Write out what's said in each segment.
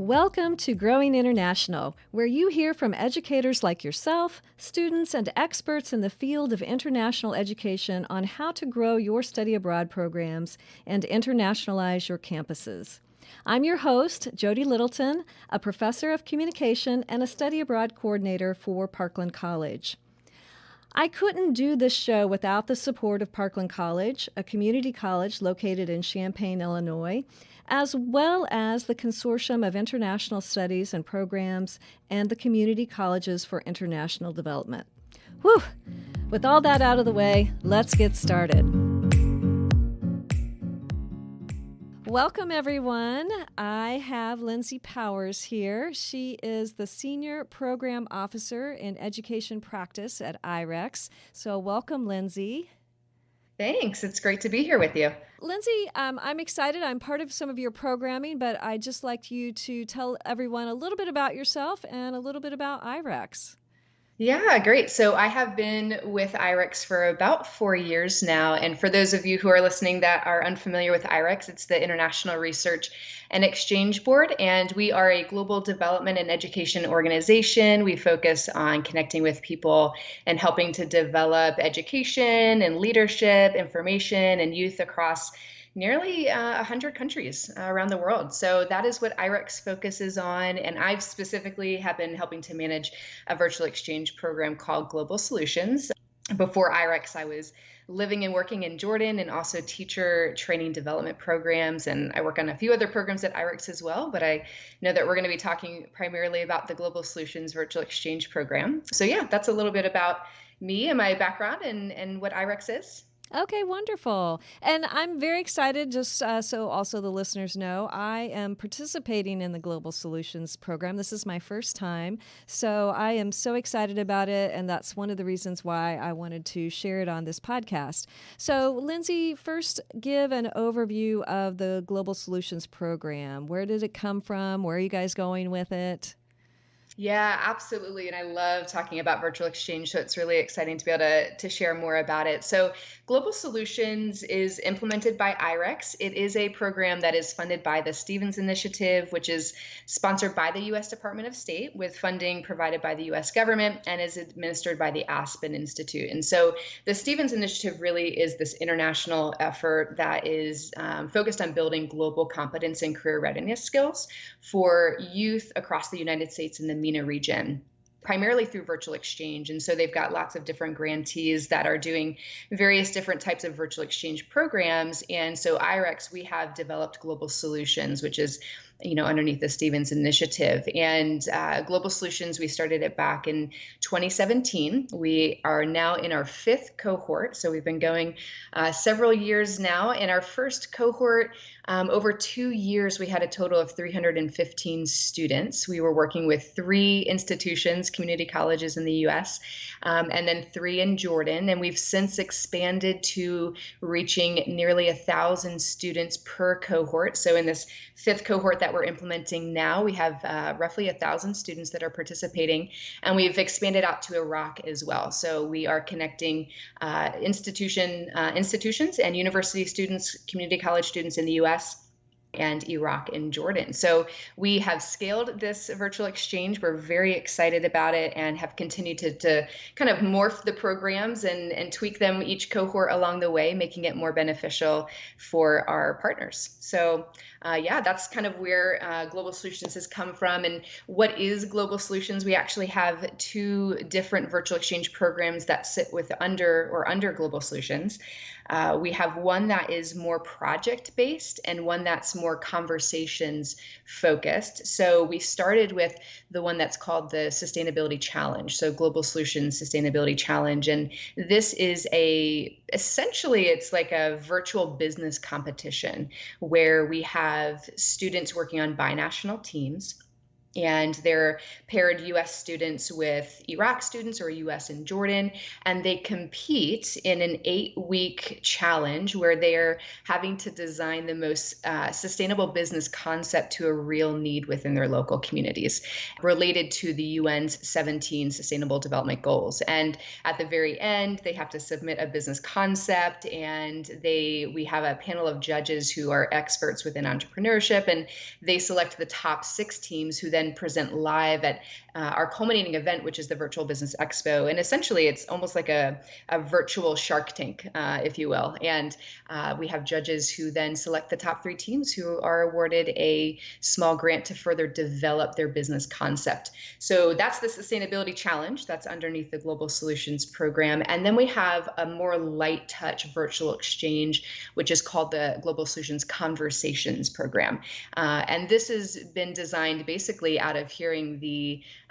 Welcome to Growing International, where you hear from educators like yourself, students, and experts in the field of international education on how to grow your study abroad programs and internationalize your campuses. I'm your host, Jody Littleton, a professor of communication and a study abroad coordinator for Parkland College. I couldn't do this show without the support of Parkland College, a community college located in Champaign, Illinois, as well as the Consortium of International Studies and Programs and the Community Colleges for International Development. Whew! With all that out of the way, let's get started. Welcome, everyone. I have Lindsey Powers here. She is the Senior Program Officer in Education Practice at Irex. So welcome, Lindsey. Thanks. It's great to be here with you. Lindsey, I'm excited. I'm part of some of your programming, but I'd just like you to tell everyone a little bit about yourself and a little bit about Irex. Yeah, great. So I have been with Irex for about 4 years now. And for those of you who are listening that are unfamiliar with Irex, it's the International Research and Exchange Board. And we are a global development and education organization. We focus on connecting with people and helping to develop education and leadership, information, and youth across nearly 100 countries around the world. So that is what Irex focuses on. And I specifically have been helping to manage a virtual exchange program called Global Solutions. Before Irex, I was living and working in Jordan and also teacher training development programs. And I work on a few other programs at Irex as well. But I know that we're going to be talking primarily about the Global Solutions Virtual Exchange Program. So yeah, that's a little bit about me and my background and what Irex is. Okay, wonderful. And I'm very excited, just so also the listeners know, I am participating in the Global Solutions program. This is my first time, so I am so excited about it, and that's one of the reasons why I wanted to share it on this podcast. So, Lindsey, first give an overview of the Global Solutions program. Where did it come from? Where are you guys going with it? Yeah, absolutely. And I love talking about virtual exchange. So it's really exciting to be able to share more about it. So Global Solutions is implemented by Irex. It is a program that is funded by the Stevens Initiative, which is sponsored by the U.S. Department of State with funding provided by the U.S. government and is administered by the Aspen Institute. And so the Stevens Initiative really is this international effort that is focused on building global competence and career readiness skills for youth across the United States and the MENA region, primarily through virtual exchange. And so they've got lots of different grantees that are doing various different types of virtual exchange programs. And so Irex, we have developed Global Solutions, which is underneath the Stevens Initiative. And Global Solutions, we started it back in 2017. We are now in our fifth cohort. So we've been going several years now. In our first cohort, over 2 years, we had a total of 315 students. We were working with 3 institutions, community colleges in the U.S., and then 3 in Jordan. And we've since expanded to reaching nearly 1,000 students per cohort. So in this fifth cohort that we're implementing now, we have roughly 1,000 students that are participating, and we've expanded out to Iraq as well. So we are connecting institutions and university students, community college students in the U.S., and Iraq and Jordan. So we have scaled this virtual exchange. We're very excited about it and have continued to kind of morph the programs and tweak them each cohort along the way, making it more beneficial for our partners. So that's kind of where Global Solutions has come from. And what is Global Solutions? We actually have 2 different virtual exchange programs that sit under Global Solutions. We have one that is more project-based and one that's more conversations focused. So we started with the one that's called the Sustainability Challenge. So Global Solutions Sustainability Challenge. And this is essentially it's like a virtual business competition where we have students working on binational teams. And they're paired US students with Iraq students or US and Jordan, and they compete in an 8-week challenge where they're having to design the most sustainable business concept to a real need within their local communities related to the UN's 17 Sustainable Development Goals. And at the very end, they have to submit a business concept, and we have a panel of judges who are experts within entrepreneurship, and they select the top 6 teams who then present live at our culminating event, which is the Virtual Business Expo. And essentially, it's almost like a virtual Shark Tank, if you will. And we have judges who then select the top 3 teams who are awarded a small grant to further develop their business concept. So that's the Sustainability Challenge that's underneath the Global Solutions program. And then we have a more light touch virtual exchange, which is called the Global Solutions Conversations program. And this has been designed basically out of hearing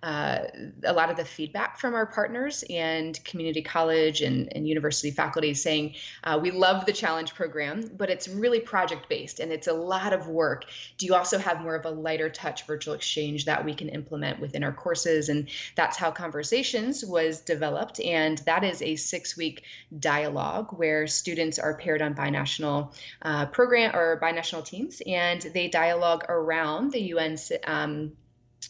a lot of the feedback from our partners and community college and university faculty saying, we love the challenge program, but it's really project based and it's a lot of work. Do you also have more of a lighter touch virtual exchange that we can implement within our courses? And that's how Conversations was developed. And that is a 6-week dialogue where students are paired on binational program or binational teams, and they dialogue around the UN's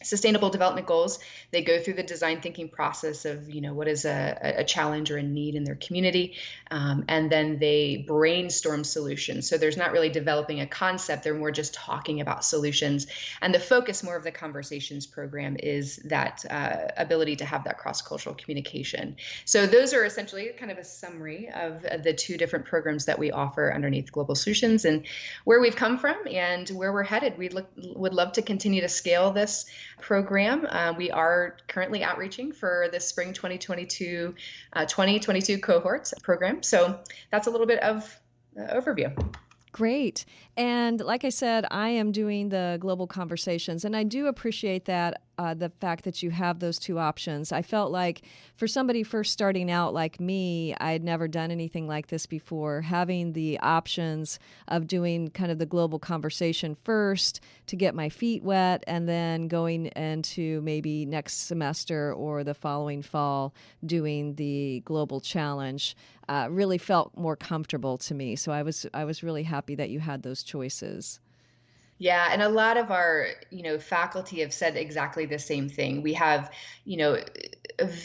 Sustainable Development Goals. They go through the design thinking process of, what is a challenge or a need in their community. And then they brainstorm solutions. So there's not really developing a concept. They're more just talking about solutions. And the focus more of the Conversations program is that ability to have that cross-cultural communication. So those are essentially kind of a summary of the 2 different programs that we offer underneath Global Solutions and where we've come from and where we're headed. We would love to continue to scale this program. We are currently outreaching for the spring 2022 cohorts program. So that's a little bit of overview. Great. And like I said, I am doing the Global Conversations, and I do appreciate that, the fact that you have those 2 options. I felt like for somebody first starting out like me, I had never done anything like this before. Having the options of doing kind of the Global Conversation first to get my feet wet, and then going into maybe next semester or the following fall doing the Global Challenge really felt more comfortable to me. So I was really happy that you had those choices. Yeah, and a lot of our, faculty have said exactly the same thing. We have,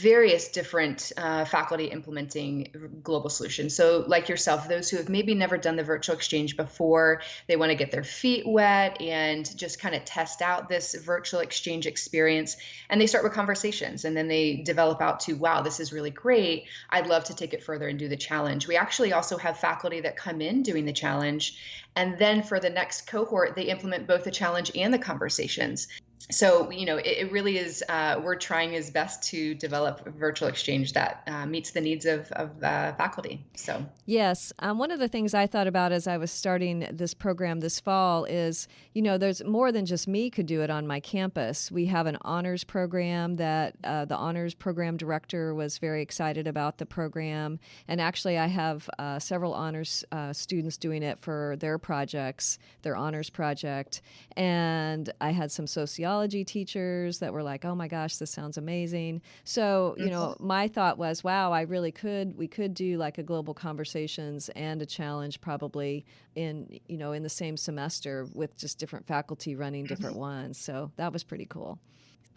various different faculty implementing global solutions. So like yourself, those who have maybe never done the virtual exchange before, they want to get their feet wet and just kind of test out this virtual exchange experience. And they start with conversations, and then they develop out to, wow, this is really great. I'd love to take it further and do the challenge. We actually also have faculty that come in doing the challenge, and then for the next cohort, they implement both the challenge and the conversations. So, it really is, we're trying as best to develop a virtual exchange that meets the needs of faculty. So, yes. One of the things I thought about as I was starting this program this fall is, there's more than just me could do it on my campus. We have an honors program that the honors program director was very excited about the program. And actually, I have several honors students doing it for their projects, their honors project. And I had some sociology teachers that were like, oh my gosh, this sounds amazing. So, my thought was, wow, we could do like a Global Conversations and a challenge probably in the same semester with just different faculty running different ones. So that was pretty cool.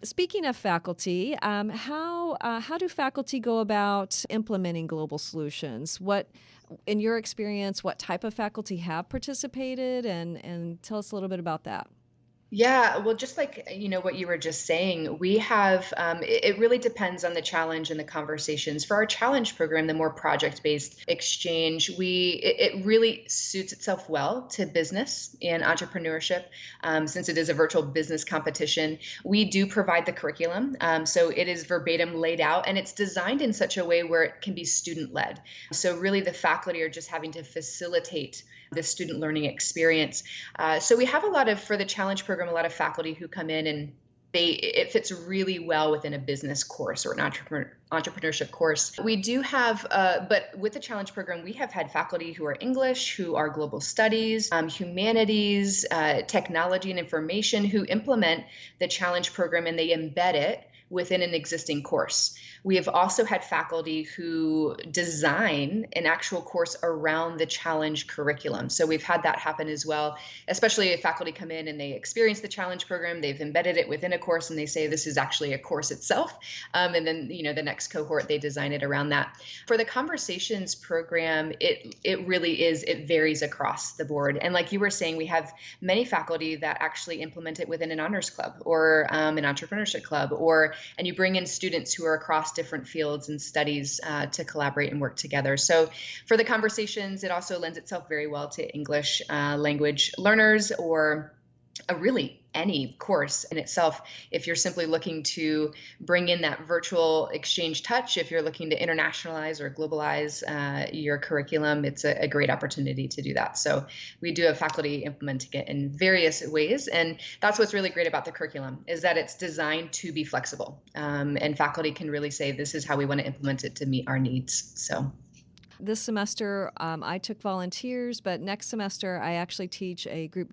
Speaking of faculty, how do faculty go about implementing global solutions? In your experience, what type of faculty have participated, and tell us a little bit about that. Yeah, well, just like, what you were just saying, we have, it really depends on the challenge and the conversations. For our challenge program, the more project-based exchange, it really suits itself well to business and entrepreneurship. Since it is a virtual business competition, we do provide the curriculum. So it is verbatim laid out, and it's designed in such a way where it can be student-led. So really the faculty are just having to facilitate the student learning experience. So we have for the challenge program, a lot of faculty who come in and it fits really well within a business course or an entrepreneurship course. We do have, but with the challenge program, we have had faculty who are English, who are global studies, humanities, technology and information, who implement the challenge program and they embed it within an existing course. We have also had faculty who design an actual course around the challenge curriculum. So we've had that happen as well, especially if faculty come in and they experience the challenge program, they've embedded it within a course and they say this is actually a course itself. And then, the next cohort, they design it around that. For the conversations program, it really is, it varies across the board. And like you were saying, we have many faculty that actually implement it within an honors club or an entrepreneurship club, and you bring in students who are across different fields and studies to collaborate and work together. So for the conversations, it also lends itself very well to English language learners or really any course in itself. If you're simply looking to bring in that virtual exchange touch, if you're looking to internationalize or globalize your curriculum, it's a great opportunity to do that. So we do have faculty implementing it in various ways. And that's what's really great about the curriculum, is that it's designed to be flexible. And faculty can really say, this is how we want to implement it to meet our needs. So this semester, I took volunteers, but next semester I actually teach a group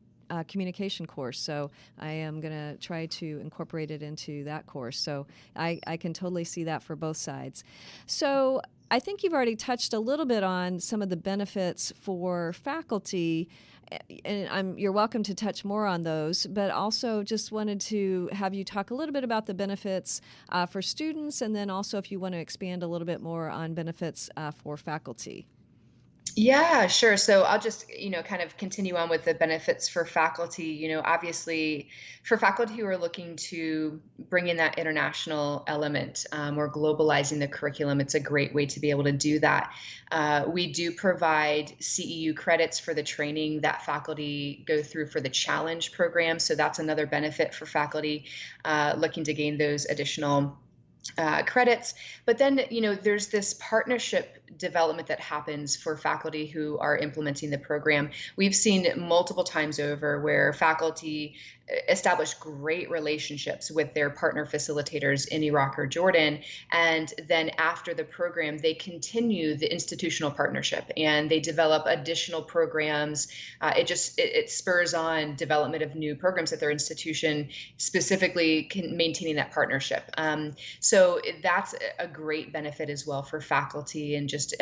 communication course. So I am going to try to incorporate it into that course. So I can totally see that for both sides. So I think you've already touched a little bit on some of the benefits for faculty, and you're welcome to touch more on those, but also just wanted to have you talk a little bit about the benefits for students, and then also if you want to expand a little bit more on benefits for faculty. Yeah, sure. So I'll just, kind of continue on with the benefits for faculty. Obviously, for faculty who are looking to bring in that international element or globalizing the curriculum, it's a great way to be able to do that. We do provide CEU credits for the training that faculty go through for the challenge program. So that's another benefit for faculty looking to gain those additional credits. But then, there's this partnership development that happens for faculty who are implementing the program. We've seen multiple times over where faculty establish great relationships with their partner facilitators in Iraq or Jordan. And then after the program, they continue the institutional partnership and they develop additional programs. It spurs on development of new programs at their institution, specifically maintaining that partnership. So that's a great benefit as well for faculty, and just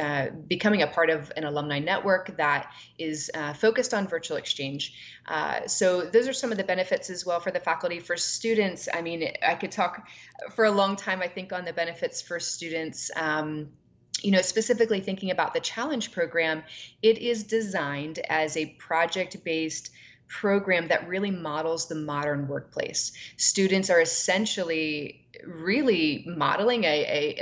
becoming a part of an alumni network that is focused on virtual exchange. So those are some of the benefits as well for the faculty. For students, I mean, I could talk for a long time, I think, on the benefits for students. Specifically thinking about the challenge program, it is designed as a project-based program that really models the modern workplace. Students are essentially really modeling a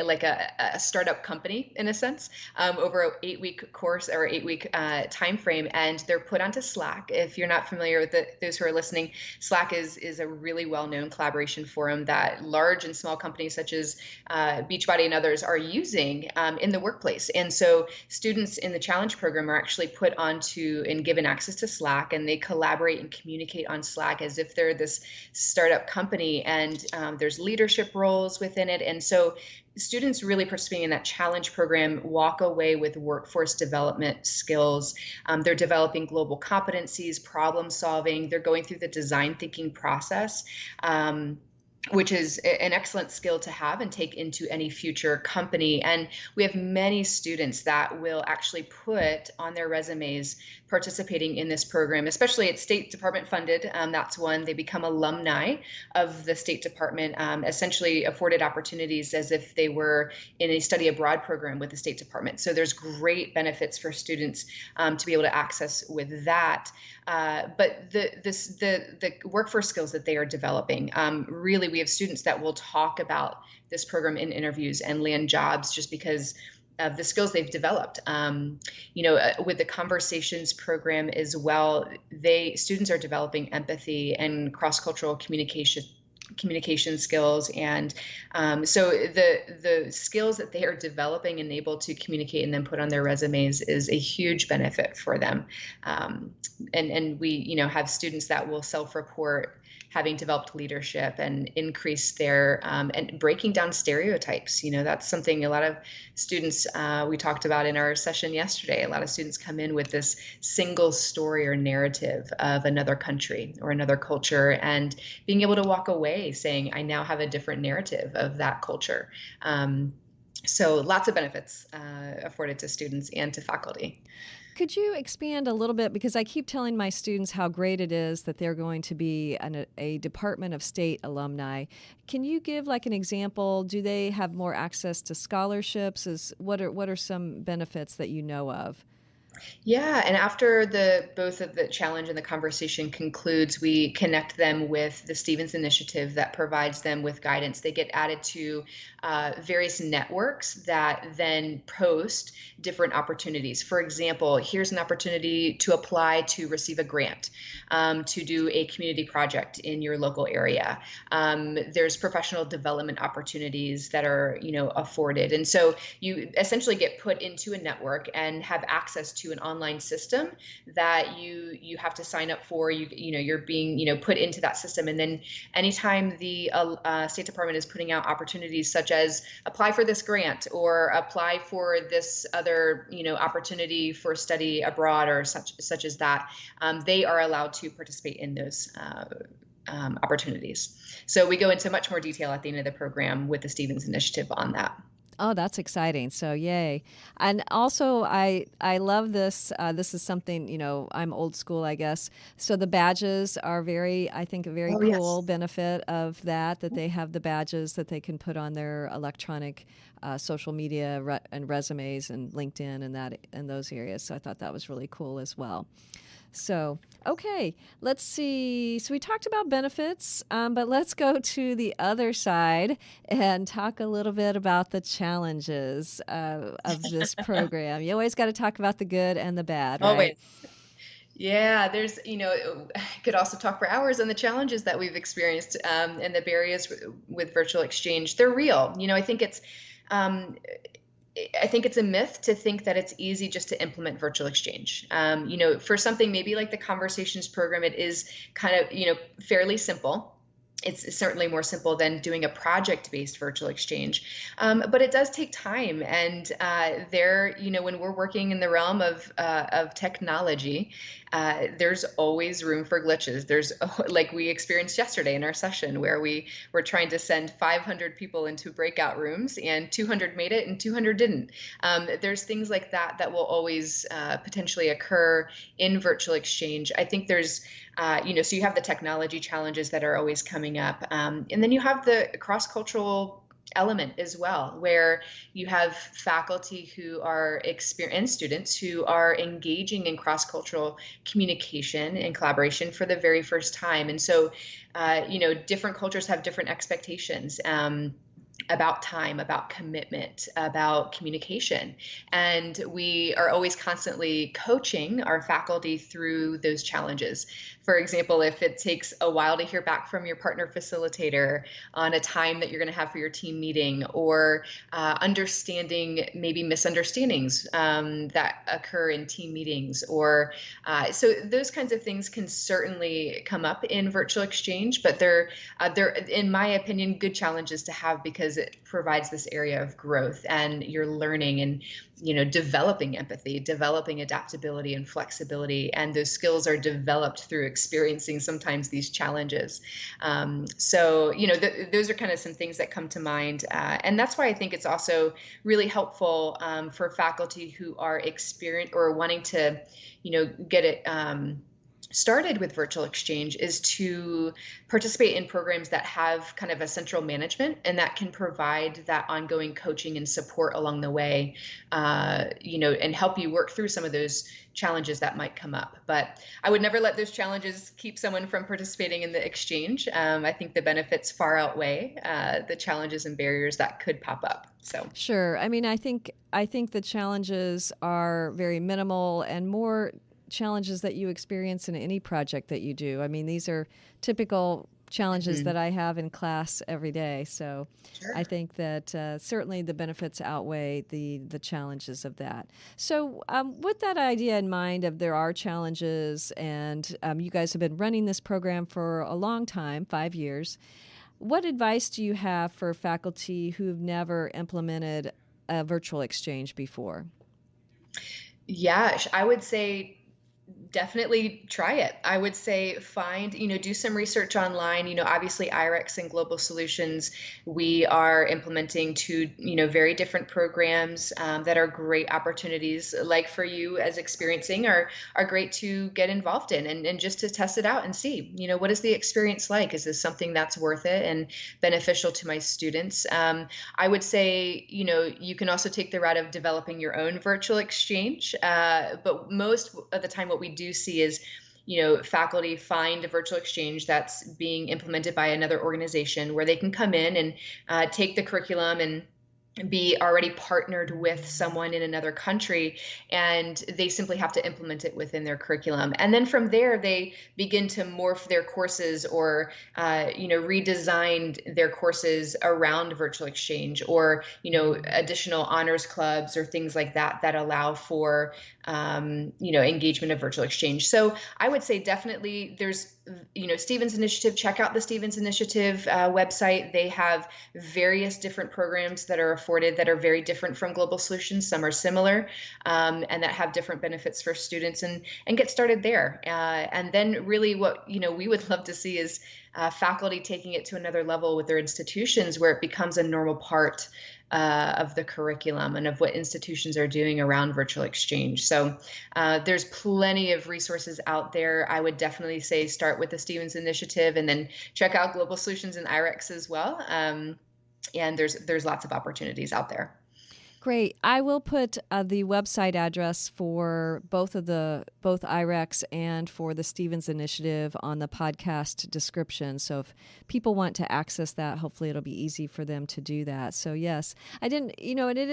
startup company in a sense over an 8-week course or 8-week time frame, and they're put onto Slack. If you're not familiar with those who are listening, Slack is a really well-known collaboration forum that large and small companies such as Beachbody and others are using in the workplace. And so students in the challenge program are actually put onto and given access to Slack, and they collaborate and communicate on Slack as if they're this startup company, and there's leadership roles within it. And so students really participating in that challenge program walk away with workforce development skills. They're developing global competencies, problem solving. They're going through the design thinking process, which is an excellent skill to have and take into any future company. And we have many students that will actually put on their resumes participating in this program, especially it's State Department funded. That's one. They become alumni of the State Department, essentially afforded opportunities as if they were in a study abroad program with the State Department. So there's great benefits for students to be able to access with that. But the workforce skills that they are developing, really, we have students that will talk about this program in interviews and land jobs just because of the skills they've developed. With the conversations program as well, students are developing empathy and cross-cultural communication skills, and so the skills that they are developing and able to communicate and then put on their resumes is a huge benefit for them. And we have students that will self-report having developed leadership and increased their and breaking down stereotypes. That's something a lot of students, we talked about in our session yesterday. A lot of students come in with this single story or narrative of another country or another culture, and being able to walk away saying, I now have a different narrative of that culture. So lots of benefits afforded to students and to faculty. Could you expand a little bit? Because I keep telling my students how great it is that they're going to be a Department of State alumni. Can you give like an example? Do they have more access to scholarships? What are some benefits that you know of? Yeah, and after both of the challenge and the conversation concludes, we connect them with the Stevens Initiative that provides them with guidance. They get added to various networks that then post different opportunities. For example, here's an opportunity to apply to receive a grant, to do a community project in your local area. There's professional development opportunities that are, afforded. And so you essentially get put into a network and have access to an online system that you have to sign up for. You're being put into that system, and then anytime the State Department is putting out opportunities such as apply for this grant or apply for this other opportunity for study abroad or such as that, they are allowed to participate in those opportunities. So we go into much more detail at the end of the program with the Stevens Initiative on that. Oh, that's exciting. So yay. And also I love this. This is something, I'm old school, I guess. So the badges are I think a very Oh, cool yes. benefit of that they have the badges that they can put on their electronic social media and resumes and LinkedIn and those areas. So I thought that was really cool as well. So, okay, let's see. So we talked about benefits, but let's go to the other side and talk a little bit about the challenges of this program. You always got to talk about the good and the bad, right? Always. Yeah, there's, I could also talk for hours on the challenges that we've experienced and the barriers with virtual exchange. They're real. Um, I think it's a myth to think that it's easy just to implement virtual exchange. For something maybe like the conversations program, it is kind of, fairly simple. It's certainly more simple than doing a project-based virtual exchange, but it does take time. And when we're working in the realm of technology, there's always room for glitches. There's like we experienced yesterday in our session where we were trying to send 500 people into breakout rooms and 200 made it and 200 didn't. There's things like that will always potentially occur in virtual exchange. I think there's so you have the technology challenges that are always coming up. And then you have the cross-cultural element as well, where you have faculty who are experienced students who are engaging in cross-cultural communication and collaboration for the very first time. And so, different cultures have different expectations. About time, about commitment, about communication. And we are always constantly coaching our faculty through those challenges. For example, if it takes a while to hear back from your partner facilitator on a time that you're going to have for your team meeting, or understanding maybe misunderstandings that occur in team meetings, or so those kinds of things can certainly come up in virtual exchange, but they're, in my opinion, good challenges to have because it provides this area of growth and you're learning and developing empathy, developing adaptability and flexibility, and those skills are developed through experiencing sometimes these challenges. Those are kind of some things that come to mind, and that's why I think it's also really helpful for faculty who are experienced or wanting to, get it started with virtual exchange is to participate in programs that have kind of a central management and that can provide that ongoing coaching and support along the way, and help you work through some of those challenges that might come up. But I would never let those challenges keep someone from participating in the exchange. I think the benefits far outweigh the challenges and barriers that could pop up. So Sure. I mean, I think the challenges are very minimal and more challenges that you experience in any project that you do. I mean, these are typical challenges Mhm. that I have in class every day. So I Sure. think that certainly the benefits outweigh the challenges of that. So with that idea in mind of there are challenges, and you guys have been running this program for a long time, 5 years, what advice do you have for faculty who've never implemented a virtual exchange before? Yeah, I would say definitely try it. I would say find, do some research online. Obviously, Irex and Global Solutions, we are implementing two, very different programs that are great opportunities, like for you as experiencing, are great to get involved in and just to test it out and see, what is the experience like? Is this something that's worth it and beneficial to my students? I would say, you can also take the route of developing your own virtual exchange. But most of the time, what we do see is, faculty find a virtual exchange that's being implemented by another organization where they can come in and take the curriculum and be already partnered with someone in another country, and they simply have to implement it within their curriculum, and then from there they begin to morph their courses or redesign their courses around virtual exchange, or additional honors clubs or things like that that allow for engagement of virtual exchange. So I would say definitely there's Stevens Initiative. Check out the Stevens Initiative website. They have various different programs that are afforded that are very different from Global Solutions. Some are similar, and that have different benefits for students, and get started there. And then really what we would love to see is faculty taking it to another level with their institutions, where it becomes a normal part of the curriculum and of what institutions are doing around virtual exchange. So there's plenty of resources out there. I would definitely say start with the Stevens Initiative and then check out Global Solutions and Irex as well. And there's lots of opportunities out there. Great. I will put the website address for both IREX and for the Stevens Initiative on the podcast description. So if people want to access that, hopefully it'll be easy for them to do that. So yes, I didn't, and it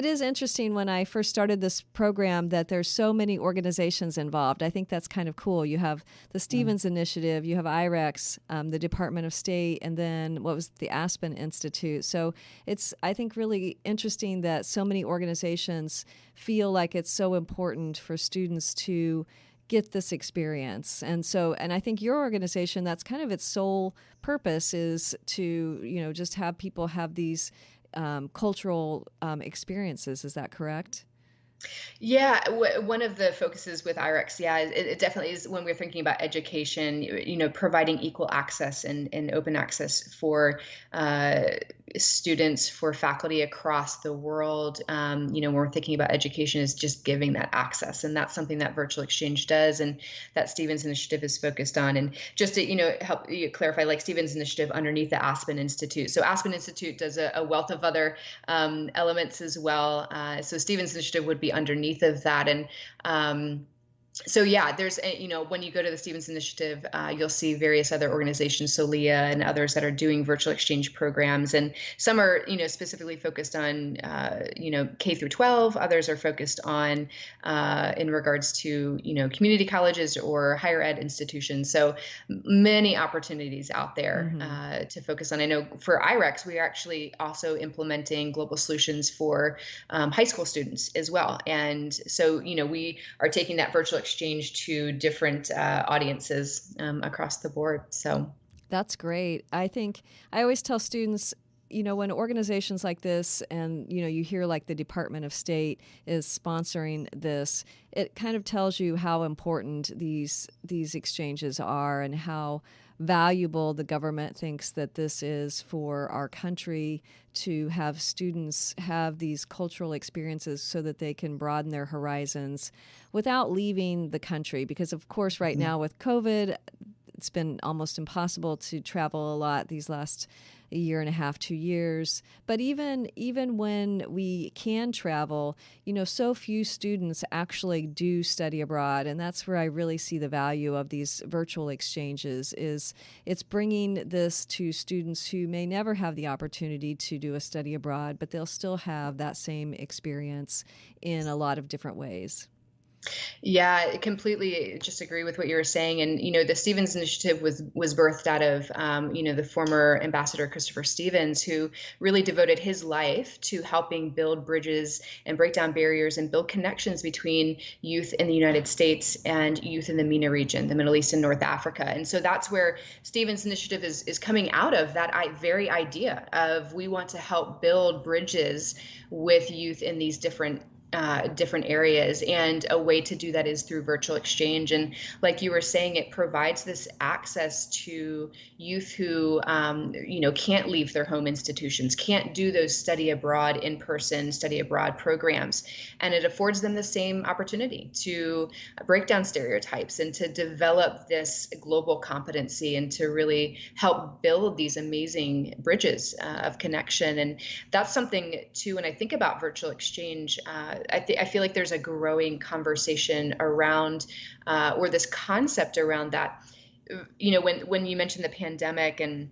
is interesting when I first started this program that there's so many organizations involved. I think that's kind of cool. You have the Stevens Initiative, you have IREX, the Department of State, and then what was the Aspen Institute. So it's, I think, really interesting that so many organizations feel like it's so important for students to get this experience. And I think your organization, that's kind of its sole purpose, is to, just have people have these cultural experiences. Is that correct? Yeah, one of the focuses with IREX, yeah, it definitely is when we're thinking about education, providing equal access and open access for uh, students, for faculty across the world. When we're thinking about education, is just giving that access, and that's something that virtual exchange does, and that Stevens Initiative is focused on. And just to help you clarify, like Stevens Initiative underneath the Aspen Institute. So Aspen Institute does a wealth of other elements as well. So Stevens Initiative would be underneath of that. And so yeah, there's when you go to the Stevens Initiative, you'll see various other organizations, Solia and others, that are doing virtual exchange programs, and some are specifically focused on K through 12. Others are focused on in regards to community colleges or higher ed institutions. So many opportunities out there Mm-hmm. to focus on. I know for IREX, we are actually also implementing global solutions for high school students as well, and so we are taking that virtual exchange to different audiences across the board. So That's great. I think I always tell students, when organizations like this and, you hear like the Department of State is sponsoring this, it kind of tells you how important these exchanges are and how valuable the government thinks that this is for our country, to have students have these cultural experiences so that they can broaden their horizons without leaving the country. Because of course, right now with COVID, it's been almost impossible to travel a lot these last year and a half, 2 years. But even when we can travel, so few students actually do study abroad, and that's where I really see the value of these virtual exchanges. Is it's bringing this to students who may never have the opportunity to do a study abroad, but they'll still have that same experience in a lot of different ways. Yeah, I completely just agree with what you were saying. And the Stevens Initiative was birthed out of the former Ambassador Christopher Stevens, who really devoted his life to helping build bridges and break down barriers and build connections between youth in the United States and youth in the MENA region, the Middle East and North Africa. And so that's where Stevens Initiative is coming out of, that very idea of we want to help build bridges with youth in these different areas. And a way to do that is through virtual exchange. And like you were saying, it provides this access to youth who, can't leave their home institutions, can't do those study abroad, in-person study abroad programs. And it affords them the same opportunity to break down stereotypes and to develop this global competency and to really help build these amazing bridges of connection. And that's something too, when I think about virtual exchange, I feel like there's a growing conversation around, or this concept around that. When you mentioned the pandemic and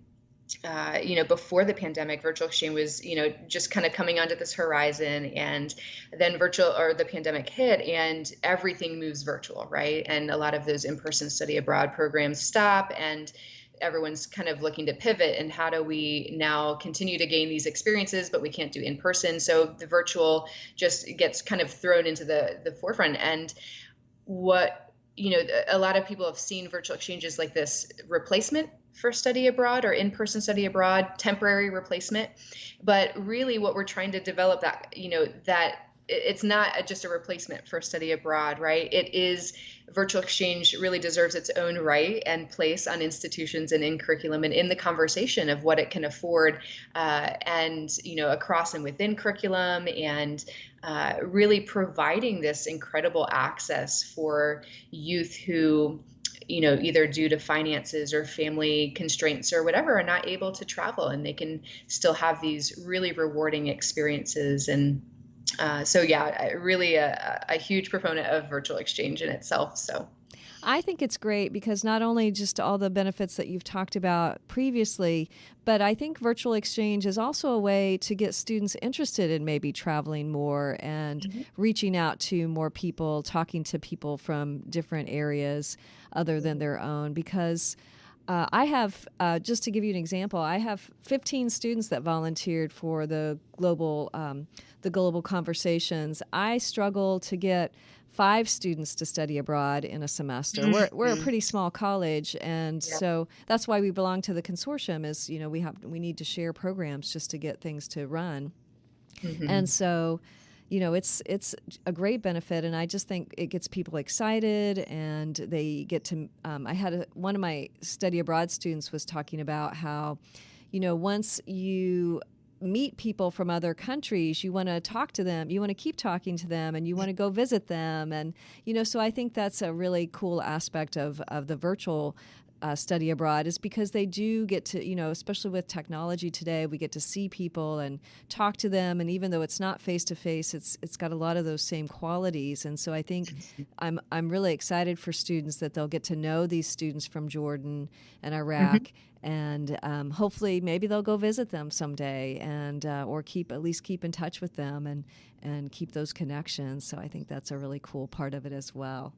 before the pandemic, virtual exchange was, just kind of coming onto this horizon, and then the pandemic hit and everything moves virtual, right? And a lot of those in-person study abroad programs stop, and everyone's kind of looking to pivot, and how do we now continue to gain these experiences, but we can't do in person. So the virtual just gets kind of thrown into the forefront. And what, a lot of people have seen virtual exchanges like this replacement for study abroad or in-person study abroad, temporary replacement. But really what we're trying to develop, that, that it's not just a replacement for study abroad, right? It is, virtual exchange really deserves its own right and place on institutions and in curriculum and in the conversation of what it can afford, and across and within curriculum, and really providing this incredible access for youth who, either due to finances or family constraints or whatever, are not able to travel, and they can still have these really rewarding experiences. And so yeah, really a huge proponent of virtual exchange in itself. So I think it's great because not only just all the benefits that you've talked about previously, but I think virtual exchange is also a way to get students interested in maybe traveling more and reaching out to more people, talking to people from different areas other than their own. Because I have, just to give you an example, I have 15 students that volunteered for the global conversations. I struggle to get 5 students to study abroad in a semester. We're a pretty small college, and so that's why we belong to the consortium. Is we need to share programs just to get things to run, and so it's a great benefit, and I just think it gets people excited, and they get to. I had one of my study abroad students was talking about how, once you meet people from other countries, you want to talk to them, you want to keep talking to them, and you want to go visit them. And, so I think that's a really cool aspect of the virtual study abroad, is because they do get to, especially with technology today, we get to see people and talk to them. And even though it's not face to face, it's got a lot of those same qualities. And so I think I'm really excited for students that they'll get to know these students from Jordan and Iraq. And hopefully, maybe they'll go visit them someday, and or at least keep in touch with them and keep those connections. So I think that's a really cool part of it as well.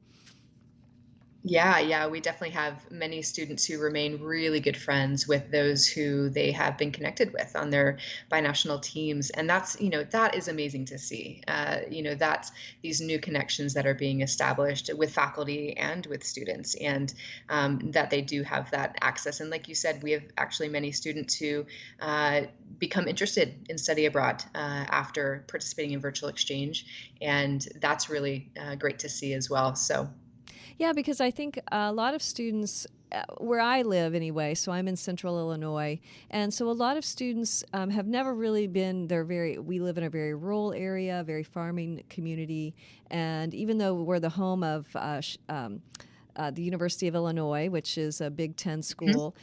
Yeah, we definitely have many students who remain really good friends with those who they have been connected with on their binational teams. And that's, that is amazing to see. That's these new connections that are being established with faculty and with students, and that they do have that access. And like you said, we have actually many students who become interested in study abroad after participating in virtual exchange. And that's really great to see as well. So. Yeah, because I think a lot of students, where I live anyway, so I'm in central Illinois, and so a lot of students have never really been, we live in a very rural area, very farming community, and even though we're the home of the University of Illinois, which is a Big Ten Mhm. school.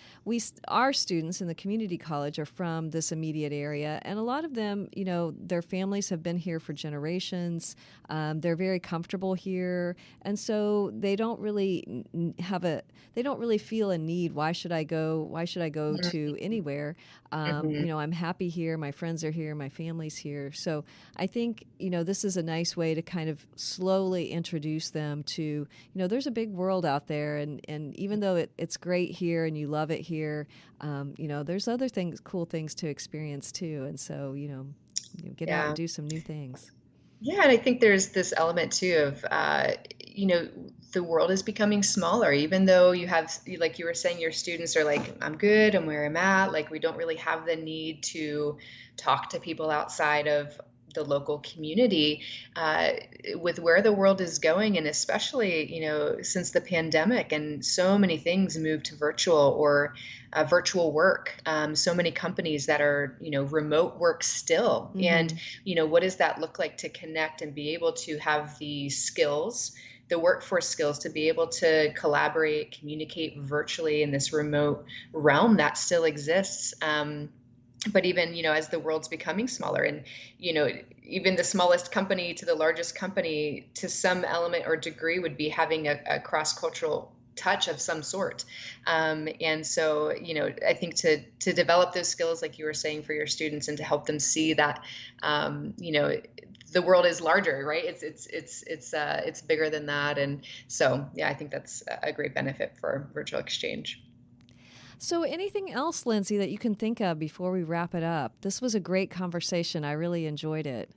Our students in the community college are from this immediate area, and a lot of them, their families have been here for generations. They're very comfortable here, and so they don't really they don't really feel a need. Why should I go? Why should I go to anywhere? Mhm. I'm happy here. My friends are here. My family's here. So I think, this is a nice way to kind of slowly introduce them to, there's a big world out there. And even though it's great here and you love it here, there's other cool things to experience too. And so, get out and Yeah. do some new things. Yeah, and I think there's this element too of, the world is becoming smaller, even though you have, like you were saying, your students are like, I'm good, I'm where I'm at. Like, we don't really have the need to talk to people outside of the local community, uh, with where the world is going. And especially, since the pandemic and so many things moved to virtual or virtual work, so many companies that are, remote work still. And Mm-hmm. what does that look like to connect and be able to have the skills, the workforce skills to be able to collaborate, communicate virtually in this remote realm that still exists. But even, as the world's becoming smaller and, even the smallest company to the largest company to some element or degree would be having a cross-cultural touch of some sort. And so, I think to develop those skills, like you were saying, for your students and to help them see that, the world is larger, right? It's bigger than that. And so, yeah, I think that's a great benefit for virtual exchange. So, anything else, Lindsay, that you can think of before we wrap it up? This was a great conversation. I really enjoyed it.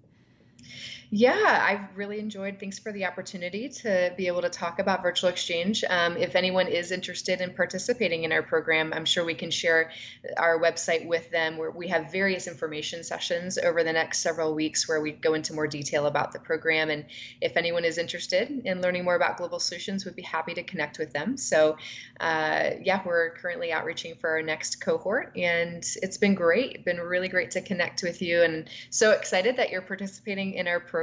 Yeah, I've really enjoyed. Thanks for the opportunity to be able to talk about virtual exchange. If anyone is interested in participating in our program, I'm sure we can share our website with them, where we have various information sessions over the next several weeks where we go into more detail about the program. And if anyone is interested in learning more about Global Solutions, we'd be happy to connect with them. So, yeah, we're currently outreaching for our next cohort, and it's been great. Been really great to connect with you, and so excited that you're participating in our program,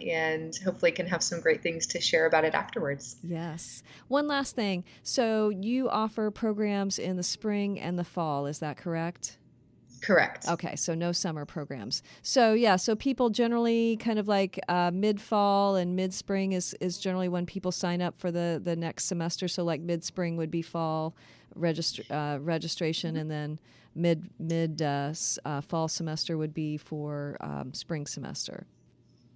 and hopefully can have some great things to share about it afterwards. Yes. One last thing. So, you offer programs in the spring and the fall. Is that correct? Correct. Okay, so no summer programs. So yeah, so people generally kind of like mid-fall and mid-spring is generally when people sign up for the next semester. So like mid-spring would be fall registration, and then fall semester would be for spring semester.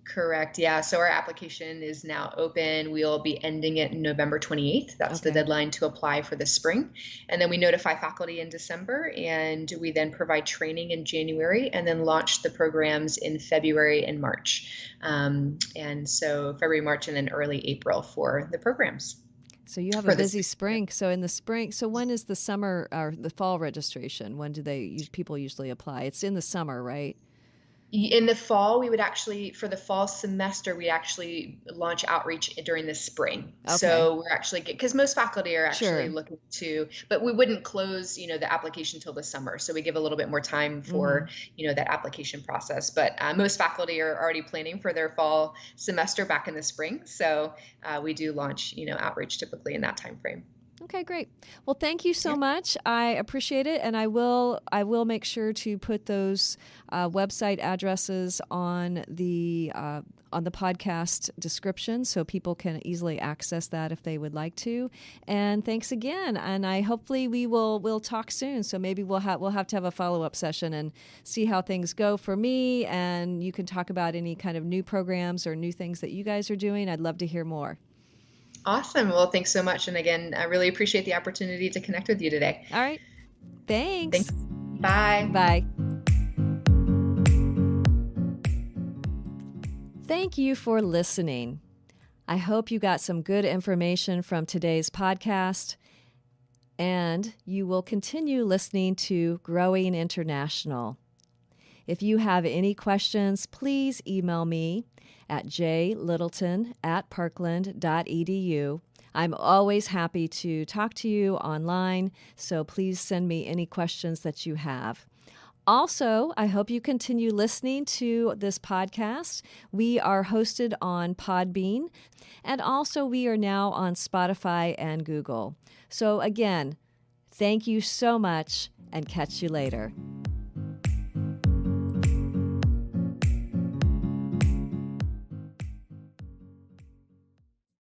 Correct. Yeah. So our application is now open. We'll be ending it November 28th. That's the Okay. deadline to apply for the spring. And then we notify faculty in December, and we then provide training in January and then launch the programs in February and March. And so February, March, and then early April for the programs. So you have a For this, busy spring. So in the spring, so when is the summer or the fall registration? When do people usually apply? It's in the summer, right? in the fall, we would actually, for the fall semester, we actually launch outreach during the spring. Okay. So we're actually, because most faculty are actually Sure. looking to, but we wouldn't close, the application till the summer. So we give a little bit more time Mm-hmm. for, that application process. But most faculty are already planning for their fall semester back in the spring. So we do launch, outreach typically in that time frame. Okay, great. Well, thank you so Yeah. much. I appreciate it, and I will make sure to put those website addresses on the podcast description so people can easily access that if they would like to. And thanks again. And hopefully we'll talk soon. So maybe we'll have to have a follow-up session and see how things go for me. And you can talk about any kind of new programs or new things that you guys are doing. I'd love to hear more. Awesome. Well, thanks so much. And again, I really appreciate the opportunity to connect with you today. All right. Thanks. Thanks. Bye. Bye. Thank you for listening. I hope you got some good information from today's podcast, and you will continue listening to Growing International. If you have any questions, please email me at jlittleton@parkland.edu. I'm always happy to talk to you online, so please send me any questions that you have. Also, I hope you continue listening to this podcast. We are hosted on Podbean, and also we are now on Spotify and Google. So again, thank you so much, and catch you later.